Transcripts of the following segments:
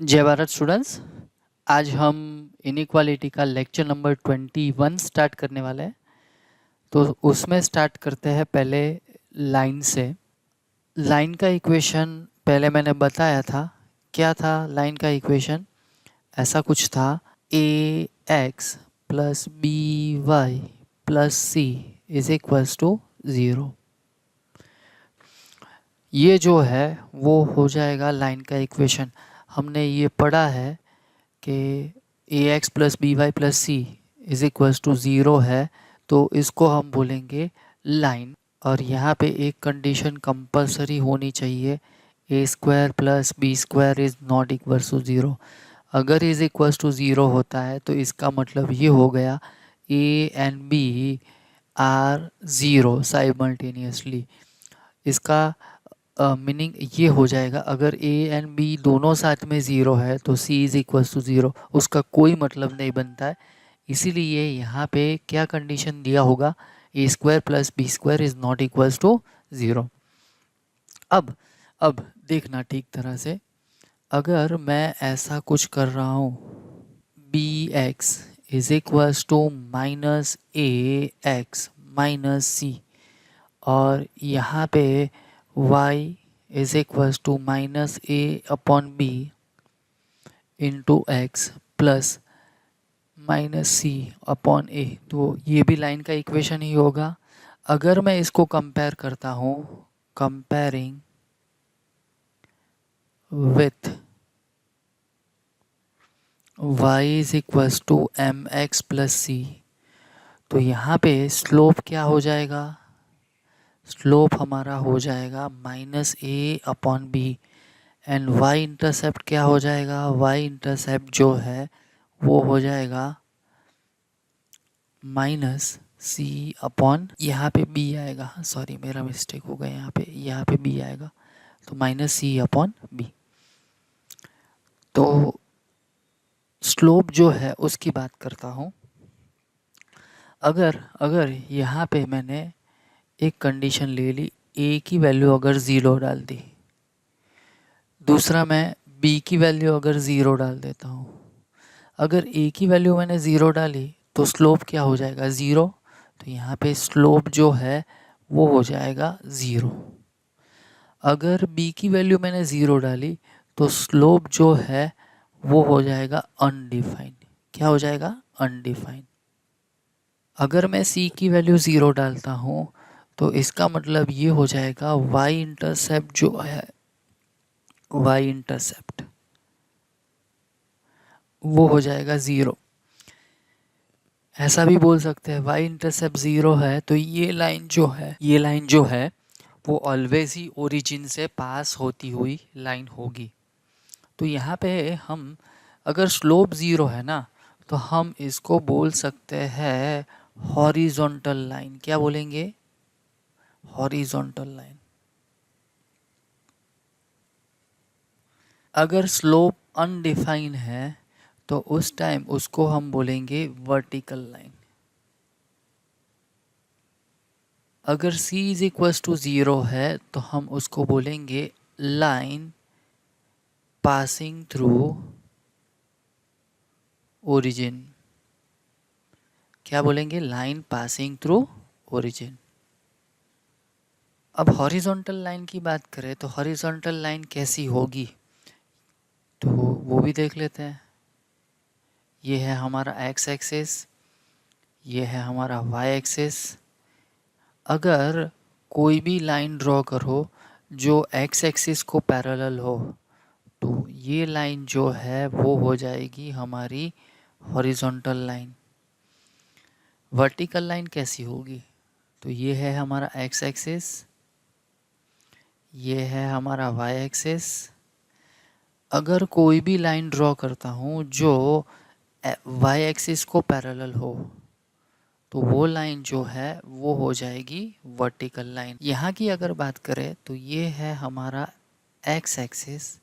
जय भारत स्टूडेंट्स। आज हम इनइक्वालिटी का लेक्चर नंबर 21 स्टार्ट करने वाले हैं। तो उसमें स्टार्ट करते हैं पहले लाइन से। लाइन का इक्वेशन पहले मैंने बताया था। क्या था लाइन का इक्वेशन? ऐसा कुछ था, a x plus B Y plus C is equals to 0। ये जो है वो हो जाएगा लाइन का इक्वेशन। हमने ये पढ़ा है कि a x plus B Y plus C is equals to 0 है, तो इसको हम बोलेंगे लाइन। और यहाँ पे एक कंडीशन कंपलसरी होनी चाहिए, a square plus b square is not equals to 0। अगर इज इक्वल्स टू 0 होता है तो इसका मतलब ये हो गया A and B are 0 simultaneously. इसका मीनिंग ये हो जाएगा, अगर ए एंड बी दोनों साथ में ज़ीरो है तो सी इज़ इक्वल्स टू ज़ीरो, उसका कोई मतलब नहीं बनता है। इसीलिए यहाँ पे क्या कंडीशन दिया होगा, a square plus b square is not equals to zero. अब देखना ठीक तरह से, अगर मैं ऐसा कुछ कर रहा हूँ, b x is equals to minus a x minus c, और यहाँ पे y is equals to minus A upon b into x plus minus c upon a, तो ये भी लाइन का इक्वेशन ही होगा। अगर मैं इसको कंपेयर करता हूँ, comparing with y is equals to m x plus c, तो यहाँ पे स्लोप क्या हो जाएगा? स्लोप हमारा हो जाएगा minus A upon B, and y intercept क्या हो जाएगा? y इंटरसेप्ट जो है वो हो जाएगा माइनस सी अपॉन, यहाँ पे b आएगा, सॉरी मेरा मिस्टेक हो गया, यहाँ पे b आएगा, तो माइनस सी अपॉन बी। तो स्लोप जो है उसकी बात करता हूँ। अगर अगर यहाँ पे मैंने एक कंडीशन ले ली, a की वैल्यू अगर 0 डाल दी, दूसरा मैं b की वैल्यू अगर 0 डाल देता हूँ, अगर a की वैल्यू मैंने 0 डाली तो स्लोप क्या हो जाएगा? 0। तो यहाँ पे स्लोप जो है वो हो जाएगा 0। अगर b की वैल्यू मैंने 0 डाली तो स्लोप जो है वो हो जाएगा अनडिफाइंड। क्या हो जाएगा? अनडिफाइंड। अगर मैं c की वैल्यू 0 डालता हूँ तो इसका मतलब ये हो जाएगा y इंटरसेप्ट जो है, y इंटरसेप्ट वो हो जाएगा 0। ऐसा भी बोल सकते हैं y इंटरसेप्ट 0 है तो ये लाइन जो है वो ऑलवेज ही ओरिजिन से पास होती हुई लाइन होगी। तो यहाँ पे हम, अगर स्लोप 0 है ना, तो हम इसको बोल सकते हैं हॉरिजॉन्टल लाइन। क्या बोलेंगे? Horizontal line. अगर स्लोप अनडिफाइन है तो उस टाइम उसको हम बोलेंगे वर्टिकल लाइन। अगर c इज इक्वल्स टू 0 है तो हम उसको बोलेंगे लाइन पासिंग थ्रू ओरिजिन। क्या बोलेंगे? Line passing through origin. अब हॉरिजॉन्टल लाइन की बात करें तो हॉरिजॉन्टल लाइन कैसी होगी, तो वो भी देख लेते हैं। ये है हमारा x एक्सिस, ये है हमारा y एक्सिस। अगर कोई भी लाइन ड्रॉ करो जो x एक्सिस को पैरेलल हो तो ये लाइन जो है वो हो जाएगी हमारी हॉरिजॉन्टल लाइन। वर्टिकल लाइन कैसी होगी, तो ये है हमारा x एक्सिस, ये है हमारा y एक्सिस। अगर कोई भी लाइन ड्रॉ करता हूँ जो y एक्सिस को पैरेलल हो तो वो लाइन जो है वो हो जाएगी वर्टिकल लाइन। यहाँ की अगर बात करें तो ये है हमारा x एक्सिस,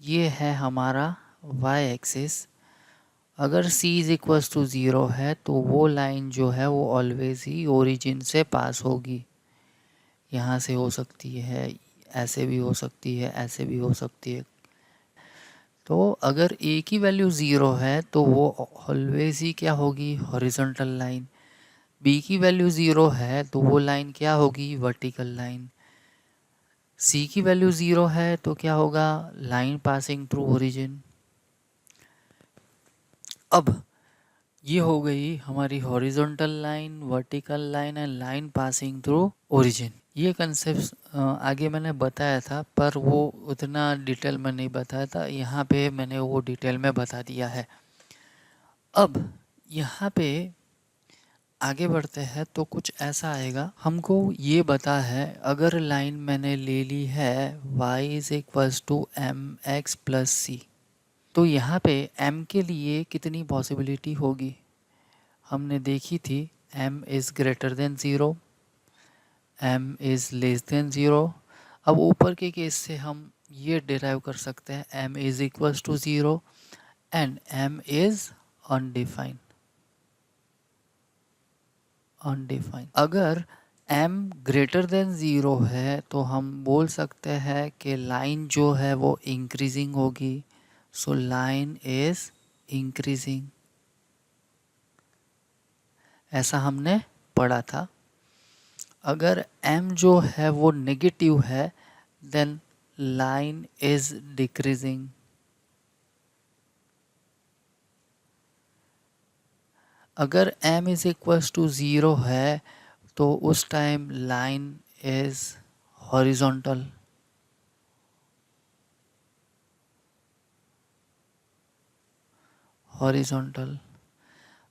ये है हमारा y एक्सिस। अगर c इज इक्वल्स टू 0 है तो वो लाइन जो है वो ऑलवेज ही ओरिजिन से पास होगी। यहाँ से हो सकती है, ऐसे भी हो सकती है, ऐसे भी हो सकती है। तो अगर ए की वैल्यू ज़ीरो है तो वो ऑलवेज ही क्या होगी, हॉरिजॉन्टल लाइन। बी की वैल्यू ज़ीरो है तो वो लाइन क्या होगी, वर्टिकल लाइन। सी की वैल्यू ज़ीरो है तो क्या होगा, लाइन पासिंग थ्रू ओरिजिन। अब ये हो गई हमारी horizontal line, vertical line and line passing through origin. ये कंसेप्ट आगे मैंने बताया था पर वो उतना डिटेल में नहीं बताया था, यहाँ पे मैंने वो डिटेल में बता दिया है। अब यहाँ पे आगे बढ़ते हैं तो कुछ ऐसा आएगा, हमको ये बता है अगर लाइन मैंने ले ली है y is equals to m x plus c, तो यहाँ पे m के लिए कितनी पॉसिबिलिटी होगी, हमने देखी थी m is greater than zero, m is less than zero. अब ऊपर के केस से हम ये डिराइव कर सकते हैं m is equals to zero and m is undefined. अगर m ग्रेटर देन ज़ीरो है तो हम बोल सकते हैं कि लाइन जो है वो इंक्रीजिंग होगी, सो लाइन इज़ इंक्रीजिंग, ऐसा हमने पढ़ा था। अगर m जो है वो नेगेटिव है देन लाइन इज डिक्रीजिंग। अगर m is equals to zero है तो उस टाइम लाइन इज हॉरिजॉन्टल।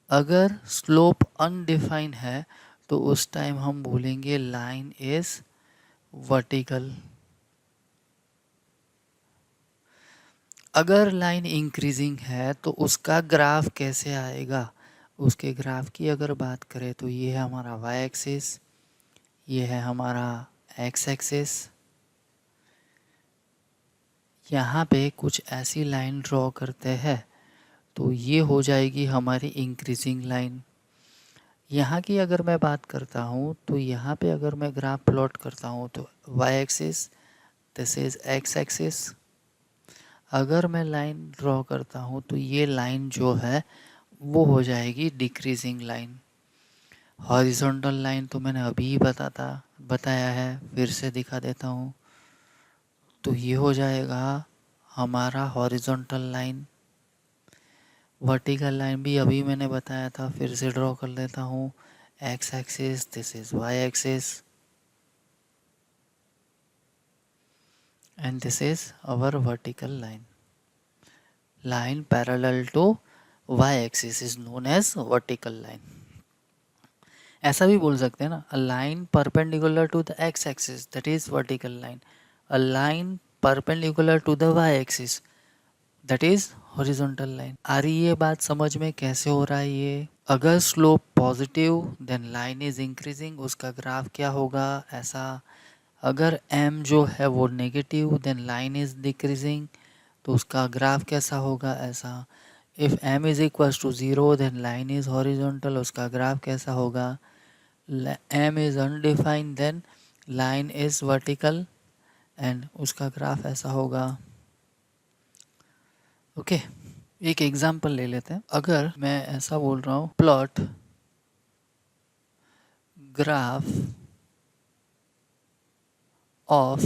अगर स्लोप अनडिफाइंड है तो उस टाइम हम बोलेंगे लाइन इज वर्टिकल। अगर लाइन इंक्रीजिंग है तो उसका ग्राफ कैसे आएगा, उसके ग्राफ की अगर बात करें तो ये है हमारा y एक्सिस, ये है हमारा x एक्सिस। यहाँ पे कुछ ऐसी लाइन ड्रॉ करते हैं तो ये हो जाएगी हमारी इंक्रीजिंग लाइन। यहाँ की अगर मैं बात करता हूँ तो यहाँ पे अगर मैं ग्राफ प्लॉट करता हूँ तो y axis, this is x axis. अगर मैं लाइन ड्रॉ करता हूँ तो ये लाइन जो है वो हो जाएगी डिक्रीजिंग लाइन। हॉरिजॉन्टल लाइन तो मैंने अभी बताया है, फिर से दिखा देता हूँ। तो ये हो जाएगा हमारा हॉरिजॉन्टल लाइन। वर्टिकल लाइन भी अभी मैंने बताया था, फिर से ड्रॉ कर लेता हूँ। X axis, this is y axis and this is our vertical line. Line parallel to y axis is known as vertical line. ऐसा भी बोल सकते हैं ना, a line perpendicular to the x axis that is vertical line, a line perpendicular to the y axis that is horizontal line. आ रही ये बात समझ में कैसे हो रहा है ये? अगर slope positive then line is increasing, उसका ग्राफ क्या होगा, ऐसा। अगर m जो है वो negative then line is decreasing, तो उसका ग्राफ कैसा होगा, ऐसा। If m is equals to zero then line is horizontal, उसका ग्राफ कैसा होगा। m is undefined then line is vertical and उसका ग्राफ ऐसा होगा। ओके एक एग्जांपल ले लेते हैं। अगर मैं ऐसा बोल रहा हूँ, plot graph of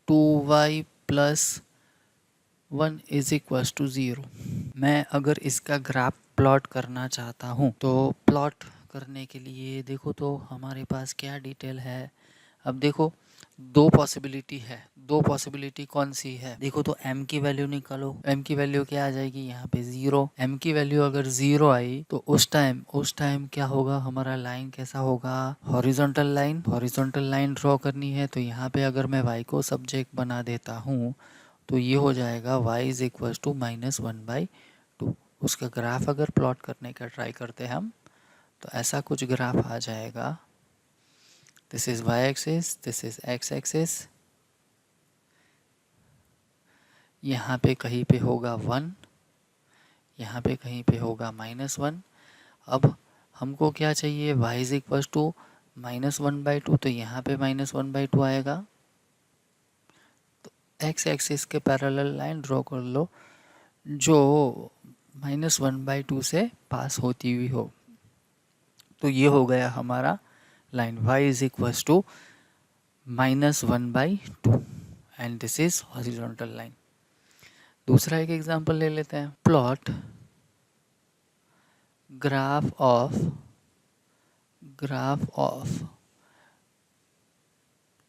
2y plus 1 is equals to zero. मैं अगर इसका ग्राफ प्लॉट करना चाहता हूँ तो प्लॉट करने के लिए देखो तो हमारे पास क्या डिटेल है। अब देखो दो पॉसिबिलिटी है, दो पॉसिबिलिटी कौन सी है, देखो तो m की वैल्यू निकालो। m की वैल्यू क्या आ जाएगी, यहाँ पे ज़ीरो। m की वैल्यू अगर ज़ीरो आई तो उस टाइम क्या होगा, हमारा लाइन कैसा होगा, horizontal line. Horizontal line draw करनी है तो यहाँ पे अगर मैं y को सब्जेक्ट बना देता हूँ तो ये हो जाएगा y इज इक्वल्स टू -1/2। उसका ग्राफ अगर प्लॉट करने का ट्राई करते हैं हम तो ऐसा कुछ ग्राफ आ जाएगा। This is y axis, this is x axis, यहाँ पे कहीं पे होगा 1, यहाँ पे कहीं पे होगा -1। अब हमको क्या चाहिए, y इज इक्वल्स टू -1/2, तो यहाँ पे -1/2 आएगा। एक्स एक्सिस के पैरेलल लाइन ड्रॉ कर लो जो -1/2 से पास होती हुई हो। तो ये हो गया हमारा line y is equals to -1/2 and this is horizontal line. दूसरा एक एग्जांपल ले लेते हैं। Plot graph of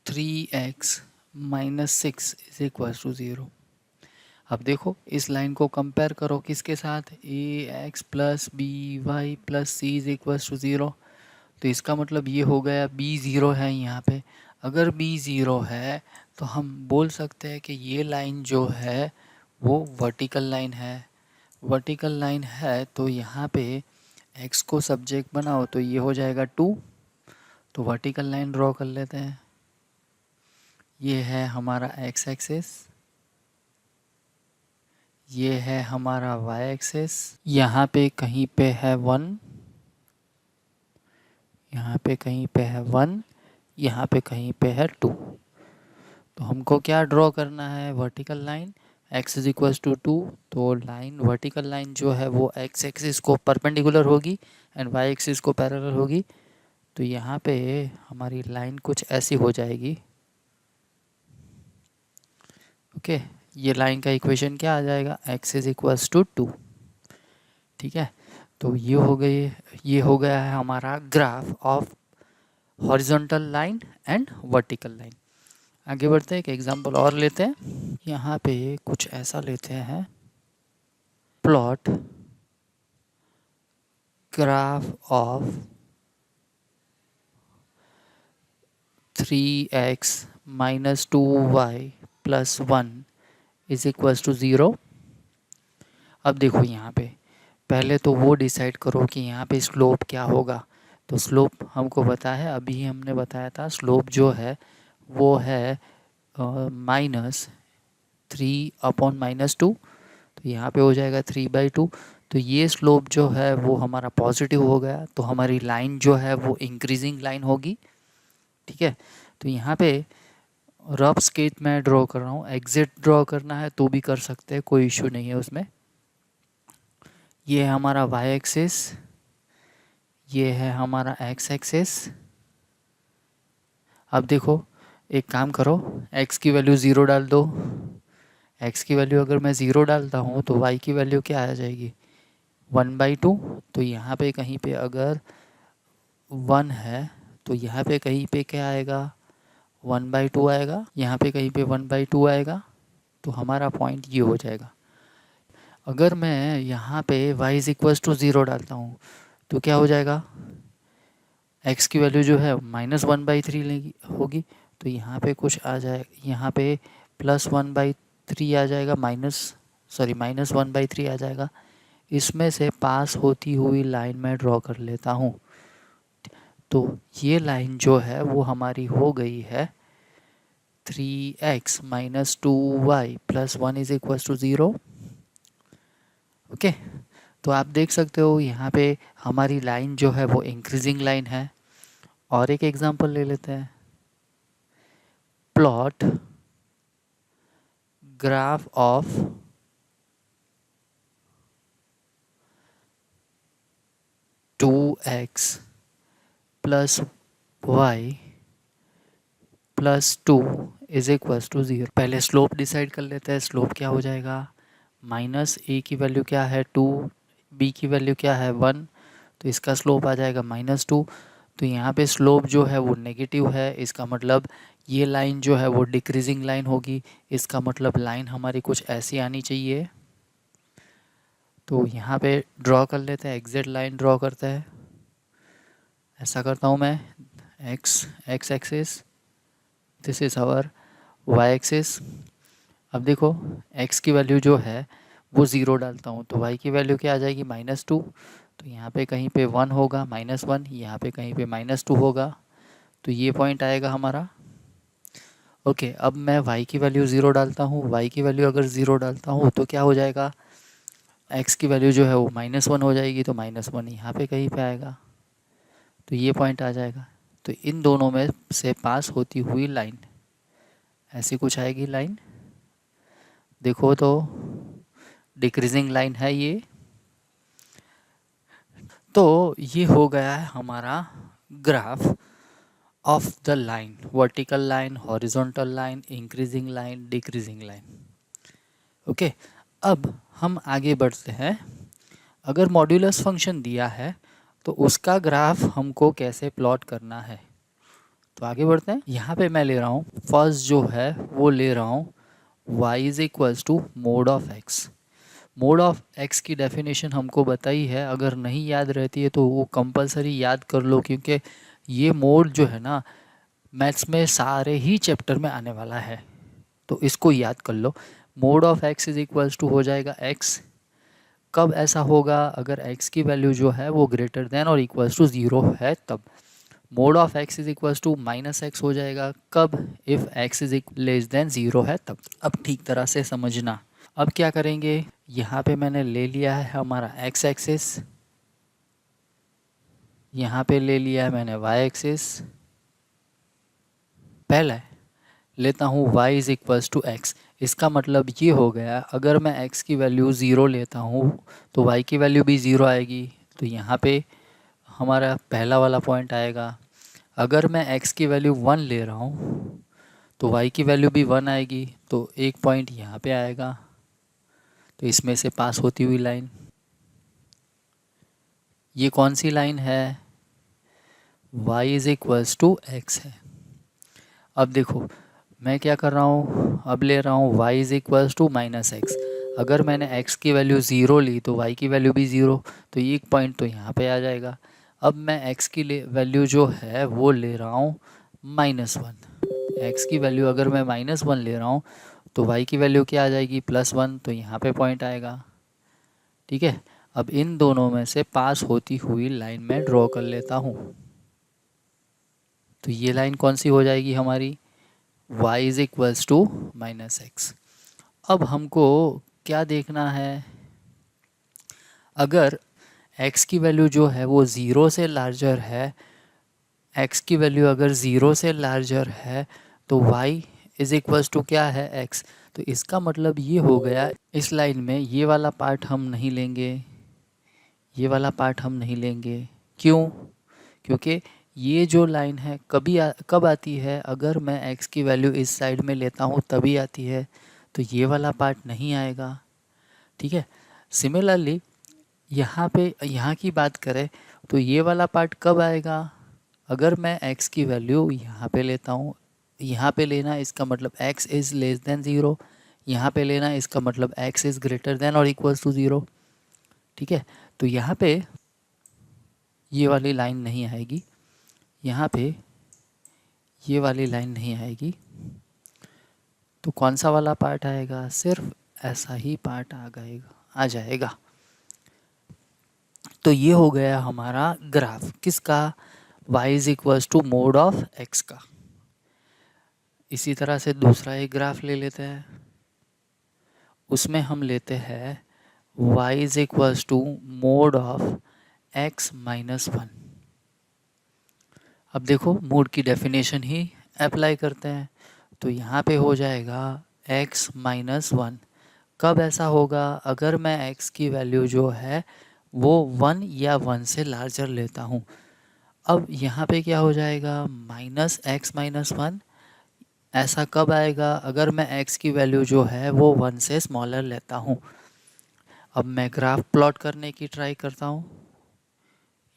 3x - 6 is equals to 0। अब देखो इस लाइन को कंपेयर करो किसके साथ, ax plus B Y plus C is equals to 0। तो इसका मतलब ये हो गया b 0 है यहाँ पे। अगर b 0 है तो हम बोल सकते हैं कि ये लाइन जो है वो वर्टिकल लाइन है। वर्टिकल लाइन है तो यहाँ पे x को सब्जेक्ट बनाओ तो ये हो जाएगा 2। तो वर्टिकल लाइन ड्रॉ कर लेते हैं। ये है हमारा x एक्सिस, ये है हमारा y एक्सिस। यहाँ पे कहीं पे है 1, यहाँ पे कहीं पे है 1, यहाँ पे कहीं पे है 2। तो हमको क्या ड्रॉ करना है, vertical line x is equals to 2। तो लाइन वर्टिकल लाइन जो है वो x एक्सिस को परपेंडिकुलर होगी एंड y एक्सिस को पैरेलल होगी। तो यहाँ पे हमारी लाइन कुछ ऐसी हो जाएगी। ओके, ये लाइन का इक्वेशन क्या आ जाएगा, x इज इक्वल्स टू 2। ठीक है, तो ये हो गया है हमारा graph of horizontal line and vertical line. आगे बढ़ते हैं, एक एग्जांपल और लेते हैं। यहाँ पे कुछ ऐसा लेते हैं। Plot graph of 3x - 2y + 1 is equals to 0। अब देखो यहाँ पे पहले तो वो डिसाइड करो कि यहाँ पे स्लोप क्या होगा। तो स्लोप हमको पता है, अभी हमने बताया था स्लोप जो है वो है -3/-2। तो यहाँ पे हो जाएगा 3/2। तो ये स्लोप जो है वो हमारा पॉजिटिव हो गया, तो हमारी लाइन जो है वो इंक्रीजिंग लाइन होगी। ठीक है, तो यहाँ पे रफ स्केच मैं ड्रॉ कर रहा हूँ। एग्जिट ड्रॉ करना है तो भी कर सकते हैं, कोई इशू नहीं है उसमें। ये है हमारा y एक्सिस, ये है हमारा x एक्सिस। अब देखो एक काम करो, x की वैल्यू 0 डाल दो। x की वैल्यू अगर मैं 0 डालता हूँ तो y की वैल्यू क्या आ जाएगी, 1/2। तो यहाँ पे कहीं पे अगर 1 है तो यहाँ पे कहीं पे क्या आएगा, 1/2 आएगा। यहाँ पे कहीं पे 1/2 आएगा। तो हमारा पॉइंट ये हो जाएगा। अगर मैं यहाँ पे y इज इक्वल्स टू 0 डालता हूँ तो क्या हो जाएगा, x की वैल्यू जो है -1/3 होगी। तो यहाँ पे कुछ आ जाए, यहाँ पे +1/3 आ जाएगा, -1/3 आ जाएगा। इसमें से पास होती हुई लाइन मैं ड्रॉ कर लेता हूँ। तो ये लाइन जो है वो हमारी हो गई है 3x - 2y + 1 is equals to 0। Okay, तो आप देख सकते हो यहाँ पे हमारी लाइन जो है वो इंक्रीजिंग लाइन है। और एक एग्जांपल ले लेते हैं। Plot graph of 2x + y + 2 is equals to 0। पहले स्लोप डिसाइड कर लेते हैं। स्लोप क्या हो जाएगा, -a की वैल्यू क्या है 2, b की वैल्यू क्या है 1। तो इसका स्लोप आ जाएगा -2। तो यहाँ पे स्लोप जो है वो नेगेटिव है। इसका मतलब ये लाइन जो है वो डिक्रीजिंग लाइन होगी। इसका मतलब लाइन हमारी कुछ ऐसी आनी चाहिए। तो यहाँ पे ड्रॉ कर लेते हैं, एग्जैक्ट लाइन ड्रॉ करते हैं। ऐसा करता हूँ मैं, x axis, this is our y axis. अब देखो x की वैल्यू जो है वो 0 डालता हूँ तो y की वैल्यू क्या आ जाएगी, -2। तो यहाँ पे कहीं पे 1 होगा, -1, यहाँ पे कहीं पे -2 होगा। तो ये पॉइंट आएगा हमारा। ओके, अब मैं y की वैल्यू 0 डालता हूँ। y की वैल्यू अगर 0 डालता हूँ तो क्या हो जाएगा, x की वैल्यू जो है वो -1 हो जाएगी। तो -1 यहाँ पे कहीं पे आएगा। तो ये पॉइंट आ जाएगा। तो इन दोनों में से पास होती हुई लाइन ऐसी कुछ आएगी लाइन। देखो तो डिक्रीजिंग लाइन है ये। तो ये हो गया है हमारा graph of the line, vertical line, horizontal line, increasing line, decreasing line. Okay, अब हम आगे बढ़ते हैं। अगर मॉड्यूलस फंक्शन दिया है तो उसका ग्राफ हमको कैसे प्लॉट करना है, तो आगे बढ़ते हैं। यहाँ पे मैं ले रहा हूँ फर्स्ट जो है वो ले रहा हूँ y is equals to mod of x। Mod of x की डेफिनेशन हमको बताई है, अगर नहीं याद रहती है तो वो कंपलसरी याद कर लो, क्योंकि ये मोड जो है ना मैथ्स में सारे ही चैप्टर में आने वाला है, तो इसको याद कर लो। Mod of x is equals to हो जाएगा x। कब ऐसा होगा, अगर x की वैल्यू जो है वो ग्रेटर देन और इक्वल्स टू 0 है तब। Mod of x is equals to minus x हो जाएगा कब, if x is less than 0 है तब। अब ठीक तरह से समझना। अब क्या करेंगे, यहाँ पे मैंने ले लिया है हमारा x एक्सिस, यहाँ पे ले लिया है मैंने y एक्सिस। पहले लेता हूँ y is equals to x. इसका मतलब ये हो गया, अगर मैं x की वैल्यू 0 लेता हूँ तो y की वैल्यू भी 0 आएगी, तो यहाँ पे हमारा पहला वाला पॉइंट आएगा। अगर मैं x की वैल्यू 1 ले रहा हूँ तो y की वैल्यू भी 1 आएगी, तो एक पॉइंट यहाँ पे आएगा। तो इसमें से पास होती हुई लाइन, ये कौन सी लाइन है, y is equals to x है। अब देखो मैं क्या कर रहा हूँ, अब ले रहा हूँ y is equals to minus x. अगर मैंने x की वैल्यू 0 ली तो y की वैल्यू भी 0, तो ये एक पॉइंट तो यहाँ पे आ जाएगा। अब मैं x की वैल्यू जो है वो ले रहा हूँ -1। x की वैल्यू अगर मैं -1 ले रहा हूँ तो y की वैल्यू क्या आ जाएगी, +1, तो यहाँ पे पॉइंट आएगा। ठीक है, अब इन दोनों में से पास होती हुई लाइन में ड्रॉ कर लेता हूँ। तो ये लाइन कौन सी हो जाएगी हमारी, y is equals to minus x. अब हमको क्या देखना है, अगर x की वैल्यू जो है वो 0 से लार्जर है, x की वैल्यू अगर 0 से लार्जर है तो y इज इक्वल्स टू क्या है, x। तो इसका मतलब ये हो गया, इस लाइन में ये वाला पार्ट हम नहीं लेंगे, ये वाला पार्ट हम नहीं लेंगे। क्यों, क्योंकि ये जो लाइन है कब आती है, अगर मैं x की वैल्यू इस साइड में लेता हूँ तभी आती है, तो ये वाला पार्ट नहीं आएगा। ठीक है, सिमिलरली यहाँ की बात करें तो ये वाला पार्ट कब आएगा, अगर मैं x की वैल्यू यहाँ पे लेता हूँ, यहाँ पे लेना इसका मतलब x इज़ लेस देन 0, यहाँ पे लेना इसका मतलब x इज़ ग्रेटर देन और इक्वल्स टू 0। ठीक है, तो यहाँ पे ये वाली लाइन नहीं आएगी, यहाँ पे ये वाली लाइन नहीं आएगी, तो कौन सा वाला पार्ट आएगा, सिर्फ ऐसा ही पार्ट आ जाएगा। तो ये हो गया हमारा ग्राफ किसका, y is equals to mod of x का। इसी तरह से दूसरा एक ग्राफ ले लेते हैं, उसमें हम लेते हैं y is equals to mod of x -1। अब देखो मोड की डेफिनेशन ही अप्लाई करते हैं, तो यहाँ पे हो जाएगा x -1। कब ऐसा होगा, अगर मैं x की वैल्यू जो है वो 1 या 1 से लार्जर लेता हूँ। अब यहाँ पे क्या हो जाएगा, -x-1। ऐसा कब आएगा, अगर मैं x की वैल्यू जो है वो 1 से स्मॉलर लेता हूँ। अब मैं ग्राफ प्लॉट करने की ट्राई करता हूँ।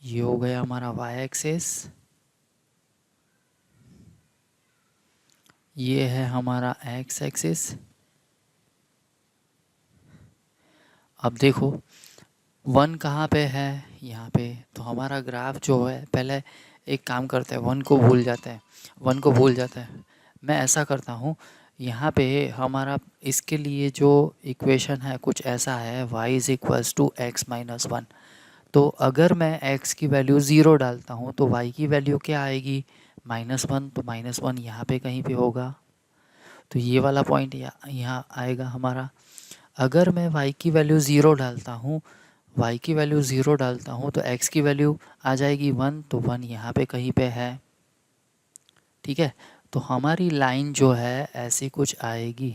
ये हो गया हमारा y एक्सिस, ये है हमारा x एक्सिस। अब देखो 1 कहाँ पे है, यहाँ पे। तो हमारा ग्राफ जो है, पहले एक काम करते हैं, 1 को भूल जाते हैं, 1 को भूल जाते हैं। मैं ऐसा करता हूँ, यहाँ पे हमारा इसके लिए जो इक्वेशन है कुछ ऐसा है, y is equals to x-1। तो अगर मैं x की वैल्यू 0 डालता हूँ तो y की वैल्यू क्या आएगी, -1। तो -1 यहाँ पे कहीं पे होगा, तो ये वाला पॉइंट यहाँ आएगा हमारा। अगर मैं y की वैल्यू 0 डालता हूँ, y की वैल्यू 0 डालता हूँ तो x की वैल्यू आ जाएगी 1, तो 1 यहाँ पे कहीं पे है। ठीक है, तो हमारी लाइन जो है ऐसी कुछ आएगी।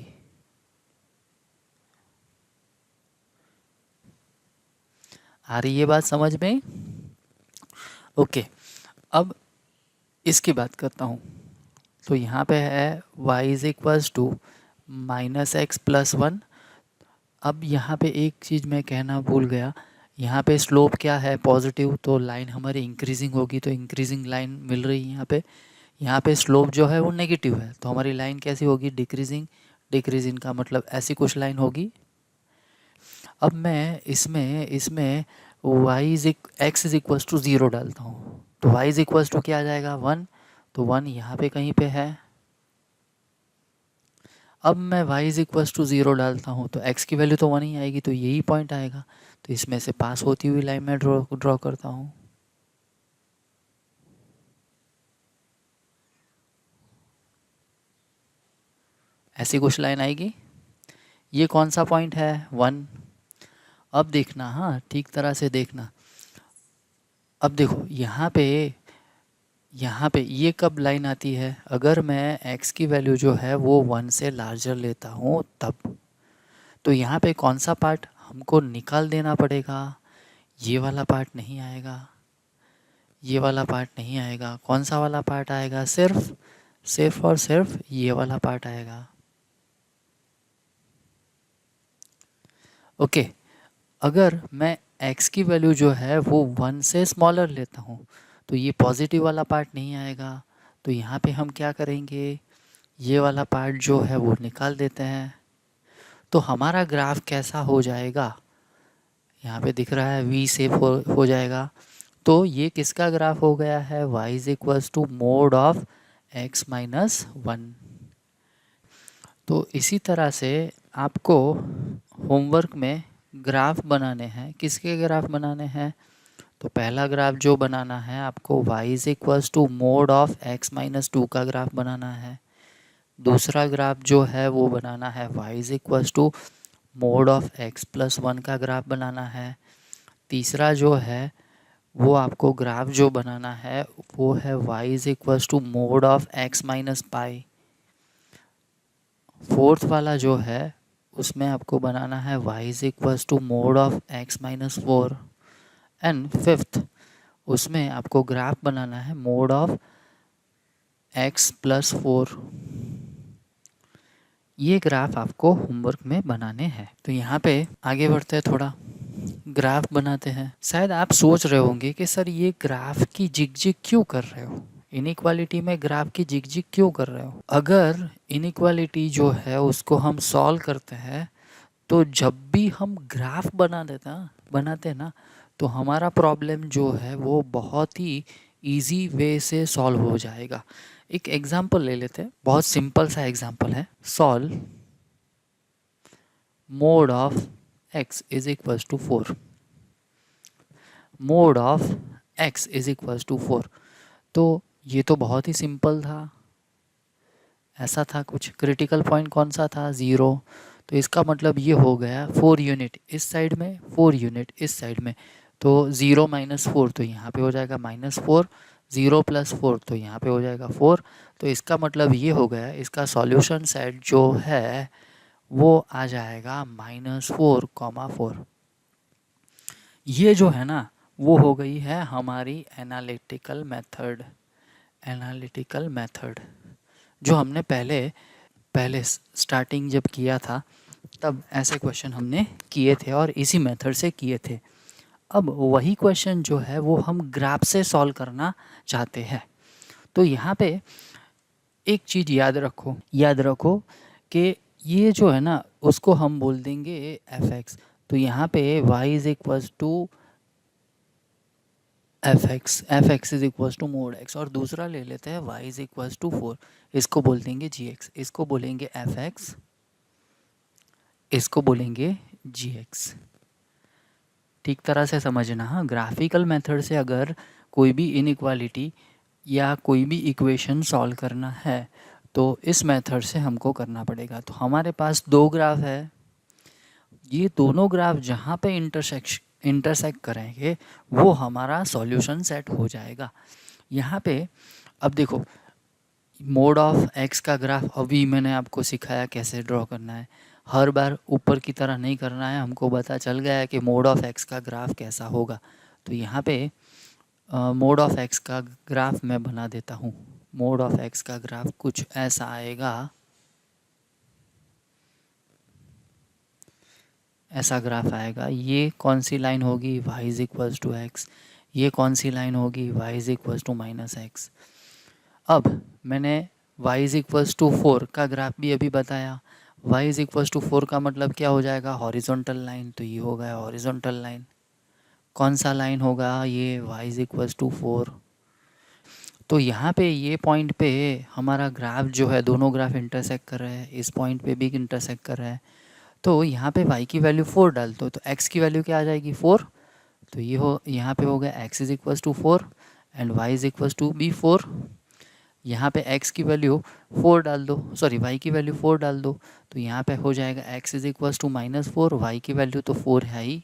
आ रही है बात समझ में? ओके, अब इसकी बात करता हूँ। तो यहाँ पे है y is equals to minus x plus one. अब यहाँ पे एक चीज़ मैं कहना भूल गया, यहाँ पे स्लोप क्या है? पॉजिटिव, तो लाइन हमारी इंक्रीजिंग होगी, तो इंक्रीजिंग लाइन मिल रही है यहाँ पे। यहाँ पे स्लोप जो है वो नेगेटिव है, तो हमारी लाइन कैसी होगी? डिक्रीजिंग। डिक्रीजिंग का मतलब ऐसी कुछ लाइन होगी। अब मैं इसमें इसमें x is equals to zero डालता हूँ, तो y इज इक्वल्स टू क्या आ जाएगा? वन। तो वन यहाँ पे कहीं पे है। अब मैं y is equals to zero डालता हूँ तो x की वैल्यू तो वन ही आएगी, तो यही पॉइंट आएगा। तो इसमें से पास होती हुई लाइन मैं ड्रॉ करता हूँ। ऐसी कुछ लाइन आएगी। ये कौन सा पॉइंट है? वन। अब देखना, हाँ ठीक तरह से देखना। अब देखो यहाँ पे ये कब लाइन आती है? अगर मैं x की वैल्यू जो है वो वन से लार्जर लेता हूँ तब। तो यहाँ पे कौन सा पार्ट हमको निकाल देना पड़ेगा? ये वाला पार्ट नहीं आएगा, ये वाला पार्ट नहीं आएगा। कौन सा वाला पार्ट आएगा? सिर्फ और सिर्फ ये वाला पार्ट आएगा। ओके, अगर मैं x की वैल्यू जो है वो वन से स्मॉलर लेता हूँ तो ये पॉजिटिव वाला पार्ट नहीं आएगा। तो यहाँ पे हम क्या करेंगे? ये वाला पार्ट जो है वो निकाल देते हैं। तो हमारा ग्राफ कैसा हो जाएगा? यहाँ पे दिख रहा है v से हो जाएगा। तो ये किसका ग्राफ हो गया है? y is equals to mod of x minus one. तो इसी तरह से आपको होमवर्क में ग्राफ बनाने हैं। किसके ग्राफ बनाने हैं? तो पहला ग्राफ जो बनाना है आपको y is equals to mod of x minus two का ग्राफ बनाना है। दूसरा ग्राफ जो है वो बनाना है y is equals to mod of x plus one का ग्राफ बनाना है। तीसरा जो है वो आपको ग्राफ जो बनाना है वो है y is equals to mod of x minus pi. Fourth वाला जो है उसमें आपको बनाना है y is equals to mod of x minus four. And fifth उसमें आपको ग्राफ बनाना है mod of x plus four. ये ग्राफ आपको होमवर्क में बनाने हैं। तो यहाँ पे आगे बढ़ते हैं, थोड़ा ग्राफ बनाते हैं। शायद आप सोच रहे होंगे कि सर ये ग्राफ की जिग क्यों कर रहे हो? इनइक्वालिटी में ग्राफ की जिग क्यों कर रहे हो? अगर इनइक्वालिटी जो है उसको हम सॉल्व करते हैं तो जब भी हम ग्राफ बनाते हैं ना तो हमारा प्रॉब्लम जो है वो बहुत ही इजी वे से सॉल्व हो जाएगा। एक एग्जांपल ले लेते हैं, बहुत सिंपल सा एग्जांपल है। Solve mod of x is equals to four. Mod of x is equals to four. तो ये तो बहुत ही सिंपल था। ऐसा था कुछ, क्रिटिकल पॉइंट कौन सा था? ज़ीरो। तो इसका मतलब ये हो गया 4 यूनिट इस साइड में, 4 यूनिट इस साइड में। तो 0 माइनस फोर तो यहाँ पे हो जाएगा माइनस फोर, 0 प्लस फोर तो यहाँ पे हो जाएगा 4। तो इसका मतलब ये हो गया इसका सॉल्यूशन सेट जो है वो आ जाएगा -4,4। ये जो है ना वो हो गई है हमारी एनालिटिकल मेथड जो हमने पहले स्टार्टिंग जब किया था तब ऐसे क्वेश्चन हमने किए थे और इसी मेथड से किए थे। अब वही क्वेश्चन जो है वो हम ग्राफ से सॉल्व करना चाहते हैं। तो यहाँ पे एक चीज़ याद रखो कि ये जो है ना उसको हम बोल देंगे fx। तो यहाँ पे y is equals to fx is equals to mod x, और दूसरा ले लेते हैं y is equals to four. इसको बोल देंगे gx, इसको बोलेंगे fx, इसको बोलेंगे gx। ठीक तरह से समझना। हाँ, ग्राफिकल मेथड से अगर कोई भी इनइक्वालिटी या कोई भी इक्वेशन सॉल्व करना है तो इस मेथड से हमको करना पड़ेगा। तो हमारे पास दो ग्राफ है, ये दोनों ग्राफ जहाँ पे इंटरसेक्ट करेंगे वो हमारा सॉल्यूशन सेट हो जाएगा। यहाँ पे अब देखो मोड ऑफ x का ग्राफ अभी मैंने आपको सिखाया कैसे ड्रॉ करना है। हर बार ऊपर की तरह नहीं करना है, हमको पता चल गया है कि मोड ऑफ एक्स का ग्राफ कैसा होगा। तो यहाँ पे मोड ऑफ एक्स का ग्राफ मैं बना देता हूँ। मोड ऑफ एक्स का ग्राफ कुछ ऐसा आएगा, ऐसा ग्राफ आएगा। ये कौन सी लाइन होगी, y is equals to x. ये कौन सी लाइन होगी, y is equals to minus x. अब मैंने y इज इक्वल्स टू 4 का ग्राफ भी अभी बताया। y इज इक्वल्स टू 4 का मतलब क्या हो जाएगा, हॉरिजॉन्टल लाइन। तो ये हो गया हॉरिजॉन्टल लाइन। कौन सा लाइन होगा ये, y इज इक्वल्स टू 4। तो यहाँ पे ये पॉइंट पे हमारा ग्राफ जो है, दोनों ग्राफ इंटरसेक्ट कर रहे हैं, इस पॉइंट पे भी इंटरसेक्ट कर रहे हैं। तो यहाँ पे y की वैल्यू 4 डाल दो तो x की वैल्यू क्या आ जाएगी, 4। तो ये हो, यहाँ पे हो गया x is equals to 4 and y is equals to भी 4। यहाँ पे x की वैल्यू 4 डाल दो, सॉरी y की वैल्यू 4 डाल दो। तो यहाँ पे हो जाएगा x is equals to -4, y की वैल्यू तो 4 है ही,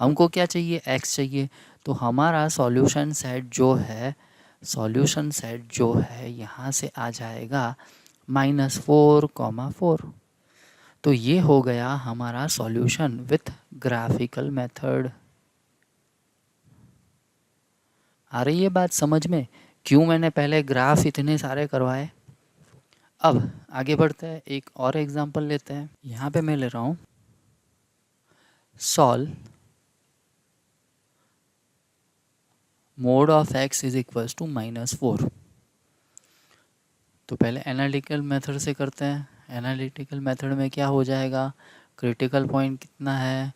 हमको क्या चाहिए, x चाहिए। तो हमारा सॉल्यूशन सेट जो है, सॉल्यूशन सेट जो है यहाँ से आ जाएगा -4, 4। तो ये हो गया हमारा सॉल्यूशन विथ ग्राफिकल मेथड। आ रही है बात समझ में, क्यों मैंने पहले ग्राफ इतने सारे करवाए। अब आगे बढ़ते हैं, एक और एग्जांपल लेते हैं। यहाँ पे मैं ले रहा हूँ solve mod of x is equals to -4। तो पहले एनालिटिकल मेथड से करते हैं। एनालिटिकल मेथड में क्या हो जाएगा, क्रिटिकल पॉइंट कितना है,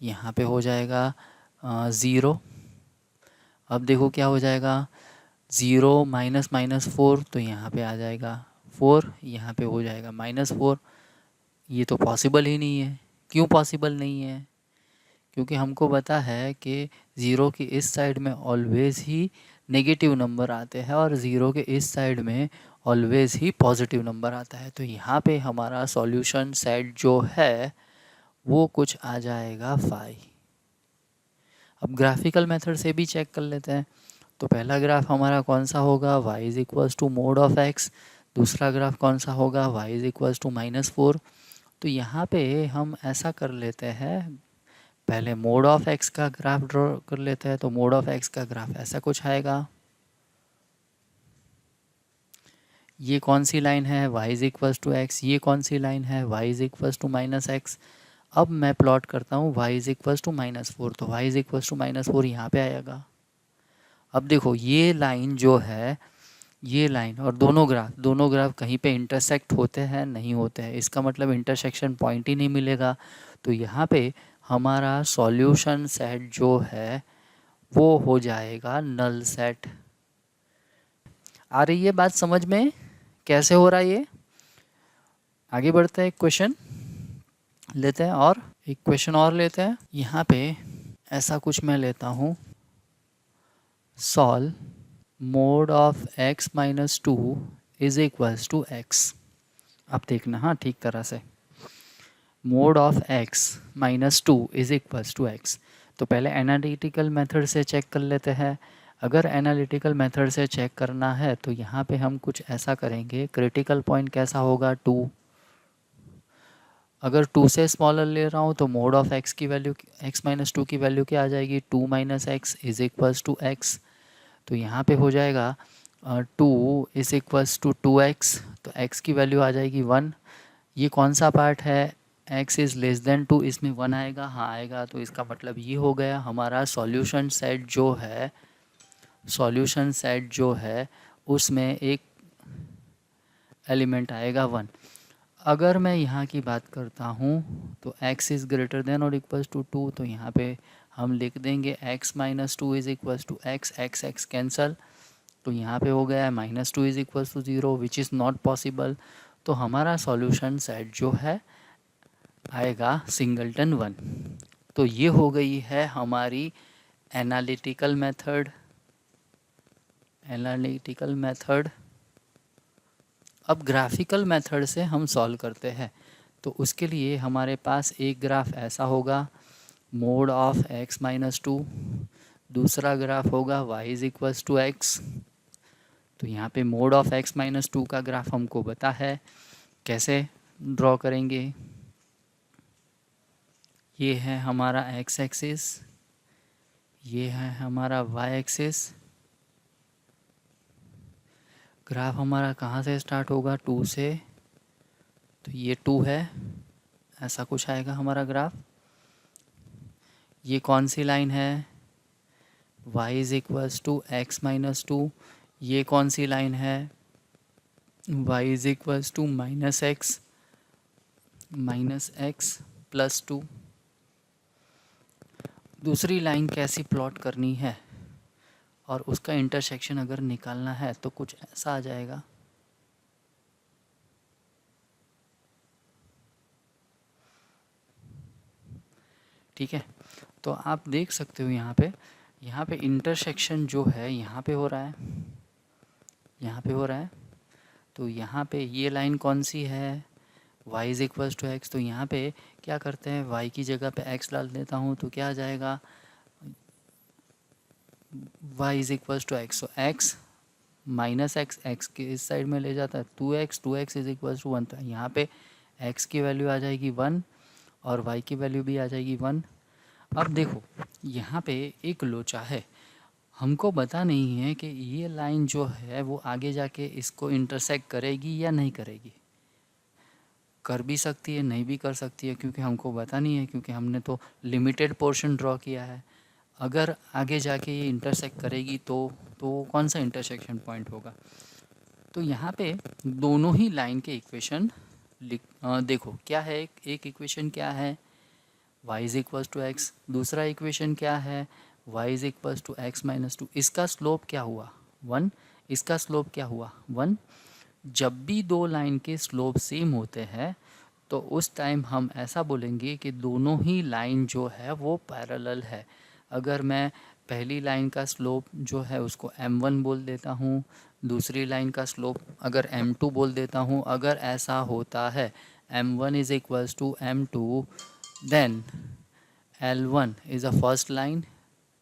यहाँ पे हो जाएगा 0। अब देखो क्या हो जाएगा, 0 -4, तो यहाँ पे आ जाएगा 4, यहाँ पे हो जाएगा -4। ये तो पॉसिबल ही नहीं है। क्यों पॉसिबल नहीं है, क्योंकि हमको पता है कि 0 की इस साइड में ऑलवेज़ ही नेगेटिव नंबर आते हैं और 0 के इस साइड में ऑलवेज़ ही पॉजिटिव नंबर आता है। तो यहाँ पे हमारा सॉल्यूशन सेट जो है वो कुछ आ जाएगा 5। अब ग्राफिकल मेथड से भी चेक कर लेते हैं। तो पहला ग्राफ हमारा कौन सा होगा, y is equals to mod of x। दूसरा ग्राफ कौन सा होगा, y इज इक्वल्स टू -4। तो यहाँ पे हम ऐसा कर लेते हैं, पहले मोड ऑफ x का ग्राफ ड्रॉ कर लेते हैं। तो मोड ऑफ x का ग्राफ ऐसा कुछ आएगा। ये कौन सी लाइन है, y is equals to x। ये कौन सी लाइन है, y is equals to -x। अब मैं प्लॉट करता हूँ y इज इक्वल्स टू -4। तो y इज इक्वल्स टू -4 यहाँ पे आएगा। अब देखो ये लाइन जो है, ये लाइन और दोनों ग्राफ कहीं पे इंटरसेक्ट होते हैं, नहीं होते हैं, इसका मतलब इंटरसेक्शन पॉइंट ही नहीं मिलेगा। तो यहाँ पे हमारा सॉल्यूशन सेट जो है वो हो जाएगा नल सेट। आ रही है बात समझ में, कैसे हो रहा है ये। आगे बढ़ते हैं, एक क्वेश्चन लेते हैं और एक क्वेश्चन और लेते हैं। यहाँ पे ऐसा कुछ मैं लेता हूँ, solve mod of x -2 is equals to x। अब देखना हाँ ठीक तरह से, mod of x -2 is equals to x। तो पहले एनालिटिकल मेथड से चेक कर लेते हैं। अगर एनालिटिकल मेथड से चेक करना है तो यहाँ पे हम कुछ ऐसा करेंगे, क्रिटिकल पॉइंट कैसा होगा, 2। अगर 2 से स्मॉलर ले रहा हूँ तो मोड ऑफ x की वैल्यू, x -2 की वैल्यू क्या आ जाएगी, 2 - x is equals to x। तो यहाँ पे हो जाएगा 2 इज इक्वल्स टू 2x। तो x की वैल्यू आ जाएगी 1। ये कौन सा पार्ट है, x इज़ लेस देन 2, इसमें 1 आएगा, हाँ आएगा। तो इसका मतलब ये हो गया हमारा सॉल्यूशन सेट जो है, सॉल्यूशन सेट जो है उसमें एक एलिमेंट आएगा 1। अगर मैं यहाँ की बात करता हूँ तो x इज़ ग्रेटर देन और इक्वल्स टू 2। तो यहाँ पे हम लिख देंगे x -2 is equals to x cancel. तो यहाँ पे हो गया -2 is equals to 0 which is not possible. तो हमारा सॉल्यूशन सेट जो है आएगा सिंगलटन 1। तो ये हो गई है हमारी एनालिटिकल मेथड। Analytical method. अब ग्राफिकल मेथड से हम सॉल्व करते हैं। तो उसके लिए हमारे पास एक ग्राफ ऐसा होगा, मोड ऑफ x -2। दूसरा ग्राफ होगा y is equals to x। तो यहाँ पे मोड ऑफ x -2 का ग्राफ हमको पता है, कैसे ड्रॉ करेंगे। ये है हमारा एक्स एक्सिस, ये है हमारा वाई एक्सिस। ग्राफ हमारा कहाँ से स्टार्ट होगा? 2 से। तो ये 2 है, ऐसा कुछ आएगा हमारा ग्राफ। ये कौन सी लाइन है? y is equals to x minus 2। ये कौन सी लाइन है? y is equals to minus x plus 2। दूसरी लाइन कैसी प्लॉट करनी है और उसका इंटरसेक्शन अगर निकालना है तो कुछ ऐसा आ जाएगा। ठीक है, तो आप देख सकते हो यहाँ पे इंटरसेक्शन जो है यहाँ पे हो रहा है, यहाँ पे हो रहा है। तो यहाँ पे ये लाइन कौन सी है? y is equals to x. तो यहाँ पे क्या करते हैं, y की जगह पे x डाल देता हूँ तो क्या आ जाएगा? y is equals to x. तो x माइनस एक्स के इस साइड में ले जाता है 2x इज इक्वल्स टू 1। तो यहाँ पे x की वैल्यू आ जाएगी 1 और y की वैल्यू भी आ जाएगी 1। अब देखो यहाँ पे एक लोचा है, हमको पता नहीं है कि ये लाइन जो है वो आगे जाके इसको इंटरसेक्ट करेगी या नहीं करेगी। कर भी सकती है, नहीं भी कर सकती है, क्योंकि हमको पता नहीं है, क्योंकि हमने तो लिमिटेड पोर्शन ड्रॉ किया है। अगर आगे जाके ये इंटरसेक्ट करेगी तो कौन सा इंटरसेक्शन पॉइंट होगा? तो यहाँ पे दोनों ही लाइन के इक्वेशन देखो क्या है। एक इक्वेशन क्या है? y is equals to x. दूसरा इक्वेशन क्या है? y is equals to x minus 2। इसका स्लोप क्या हुआ? 1। इसका स्लोप क्या हुआ? 1। जब भी दो लाइन के स्लोप सेम होते हैं तो उस टाइम हम ऐसा बोलेंगे कि दोनों ही लाइन जो है वो पैरेलल है। अगर मैं पहली लाइन का स्लोप जो है उसको m1 बोल देता हूँ, दूसरी लाइन का स्लोप अगर m2 बोल देता हूँ, अगर ऐसा होता है m1 is equals to m2, then L1 is a first line,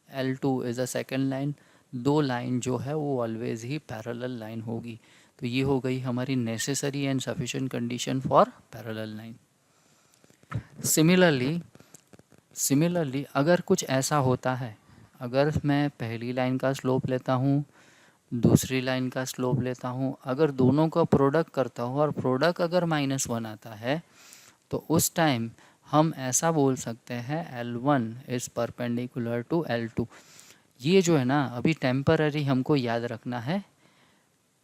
L2 is a second line. दो लाइन जो है वो ऑलवेज ही पैरेलल लाइन होगी। तो ये हो गई हमारी necessary and sufficient condition for parallel line. Similarly अगर कुछ ऐसा होता है, अगर मैं पहली लाइन का स्लोप लेता हूँ, दूसरी लाइन का स्लोप लेता हूँ, अगर दोनों का प्रोडक्ट करता हूँ और प्रोडक्ट अगर -1 आता है तो उस टाइम हम ऐसा बोल सकते हैं L1 is perpendicular to L2। ये जो है ना अभी टेम्पररी हमको याद रखना है,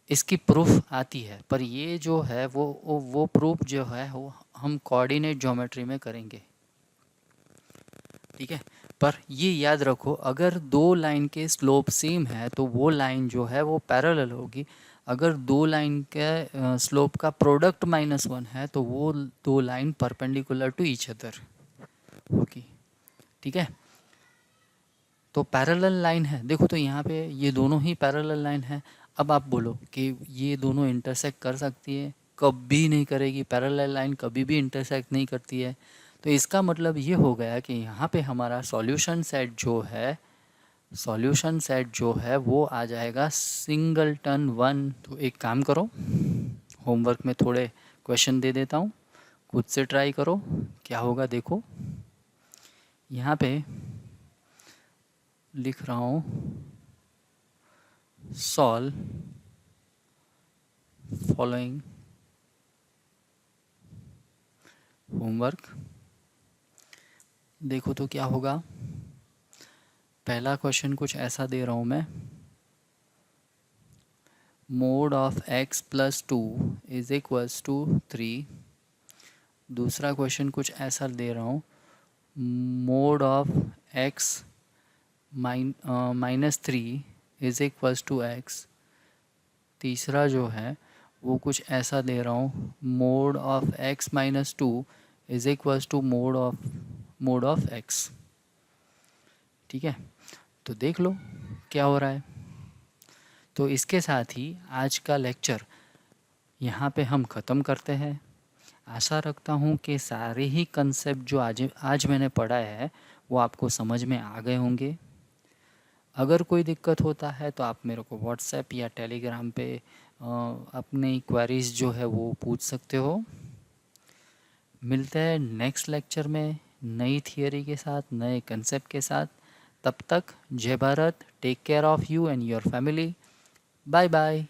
इसकी प्रूफ आती है, पर ये जो है वो प्रूफ जो है वो हम कोऑर्डिनेट ज्योमेट्री में करेंगे। ठीक है, पर ये याद रखो अगर दो लाइन के स्लोप सेम है तो वो लाइन जो है वो पैरेलल होगी। अगर दो लाइन के स्लोप का प्रोडक्ट -1 है तो वो दो line perpendicular to each other होगी। ठीक है, तो पैरेलल लाइन है, देखो तो यहाँ पे ये दोनों ही पैरेलल लाइन है। अब आप बोलो कि ये दोनों इंटरसेक्ट कर सकती है? कभी नहीं करेगी, पैरेलल लाइन कभी भी इंटरसेक्ट नहीं करती है। तो इसका मतलब ये हो गया कि यहाँ पे हमारा सॉल्यूशन सेट जो है वो आ जाएगा सिंगलटन 1। तो एक काम करो, होमवर्क में थोड़े क्वेश्चन दे देता हूँ, खुद से ट्राई करो क्या होगा। देखो यहाँ पे लिख रहा हूँ, सॉल्व फॉलोइंग होमवर्क। देखो तो क्या होगा। पहला क्वेश्चन कुछ ऐसा दे रहा हूँ मैं, mod of x plus 2 is equals to 3। दूसरा क्वेश्चन कुछ ऐसा दे रहा हूँ, mod of x -3 is equals to x। तीसरा जो है वो कुछ ऐसा दे रहा हूँ, mod of x minus 2 is equals to mod of x। ठीक है, तो देख लो क्या हो रहा है। तो इसके साथ ही आज का लेक्चर यहाँ पे हम ख़त्म करते हैं। आशा रखता हूँ कि सारे ही कंसेप्ट जो आज मैंने पढ़ाया है वो आपको समझ में आ गए होंगे। अगर कोई दिक्कत होता है तो आप मेरे को व्हाट्सएप या टेलीग्राम पे अपनी क्वेरीज जो है वो पूछ सकते हो। मिलते हैं नेक्स्ट लेक्चर में नई थियरी के साथ, नए कंसेप्ट के साथ। तब तक जय Bharat, take care of you and your family. Bye bye.